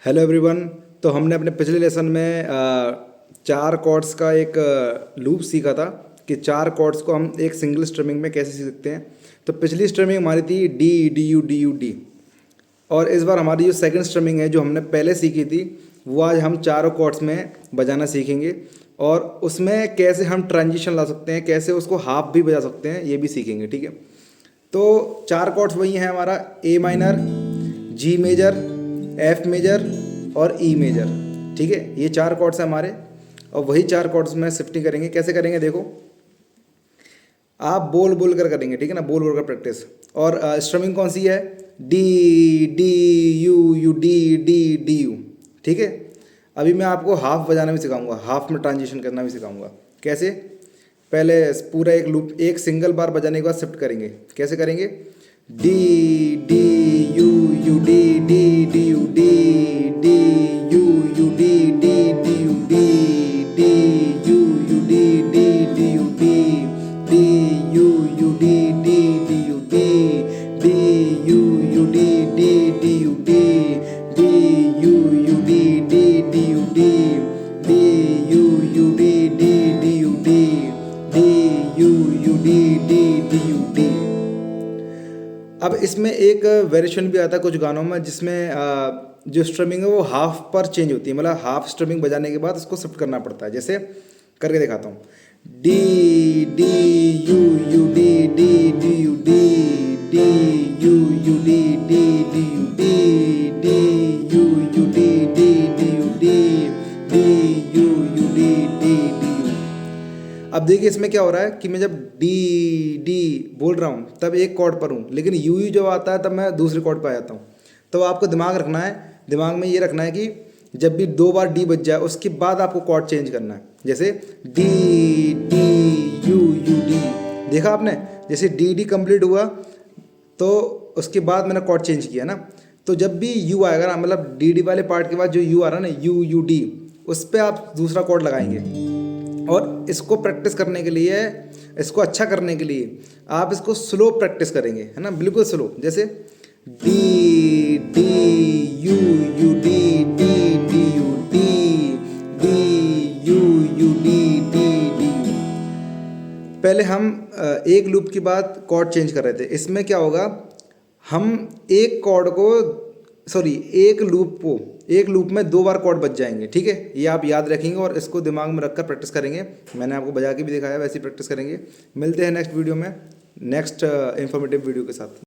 Hello everyone. तो हमने अपने पिछले लेसन में चार कॉर्ड्स का एक लूप सीखा था कि चार कॉर्ड्स को हम एक सिंगल स्ट्रमिंग में कैसे सीख सकते हैं। तो पिछली स्ट्रमिंग हमारी थी D D U D U D, और इस बार हमारी जो सेकंड स्ट्रमिंग है जो हमने पहले सीखी थी वो आज हम चारों कॉर्ड्स में बजाना सीखेंगे, और उसमें कैसे हम ट्रांजिशन ला सकते हैं, कैसे उसको हाफ भी बजा सकते हैं, ये भी सीखेंगे। ठीक है, तो चार कॉर्ड्स वही हैं हमारा A minor, G major, F major और ई मेजर। ठीक है, ये चार कॉर्ड्स हैं हमारे, और वही चार कॉर्ड्स में शिफ्टिंग करेंगे। कैसे करेंगे देखो, आप बोल बोल कर करेंगे, ठीक है ना, बोल बोल कर प्रैक्टिस। और स्ट्रमिंग कौन सी है, D D you U D D D you. ठीक है, अभी मैं आपको हाफ बजाना भी सिखाऊंगा, हाफ में ट्रांजिशन करना भी सिखाऊंगा। कैसे, पहले पूरा एक लूप एक सिंगल बार बजाने के बाद शिफ्ट करेंगे। कैसे करेंगे, D D you U D D D U D D you U D D D U D D you U D D D U D D you U D D D U D D you U D D D U D D you U D D D U D D you U D D D U D D you U D D D U D. अब इसमें एक variation भी आता है कुछ गानों में, जिसमें जो स्ट्रमिंग है वो हाफ पर चेंज होती है, मतलब हाफ स्ट्रमिंग बजाने के बाद उसको शिफ्ट करना पड़ता है। जैसे करके दिखाता हूँ, D D you U D D D U D D you U D D D U D D you U D D D U D D you U D D D you. अब देखिए इसमें क्या हो रहा है कि मैं जब डी डी बोल रहा हूँ तब एक कॉर्ड पर हूँ, लेकिन यू यू जब आता है तब मैं दूसरे कॉर्ड पर आ जाता हूँ। तो आपको दिमाग रखना है, दिमाग में ये रखना है कि जब भी दो बार डी बज जाए उसके बाद आपको कॉर्ड चेंज करना है। जैसे D D you U D, देखा आपने, जैसे डी डी कंप्लीट हुआ तो उसके बाद मैंने कॉर्ड चेंज किया ना। तो जब भी यू आएगा ना, मतलब डी डी वाले पार्ट के बाद जो यू आ रहा है ना, यू यू डी, उस पर आप दूसरा कॉर्ड लगाएंगे। और इसको प्रैक्टिस करने के लिए, इसको अच्छा करने के लिए आप इसको स्लो प्रैक्टिस करेंगे, है ना, बिल्कुल स्लो। जैसे D D you U D D D U D D you U D D D you. पहले हम एक लूप के बाद कॉर्ड चेंज कर रहे थे, इसमें क्या होगा, हम एक कॉर्ड को एक लूप में दो बार कॉर्ड बज जाएंगे। ठीक है, ये आप याद रखेंगे और इसको दिमाग में रखकर प्रैक्टिस करेंगे। मैंने आपको बजा के भी दिखाया, वैसे ही प्रैक्टिस करेंगे। मिलते हैं नेक्स्ट वीडियो में, नेक्स्ट इंफॉर्मेटिव वीडियो के साथ।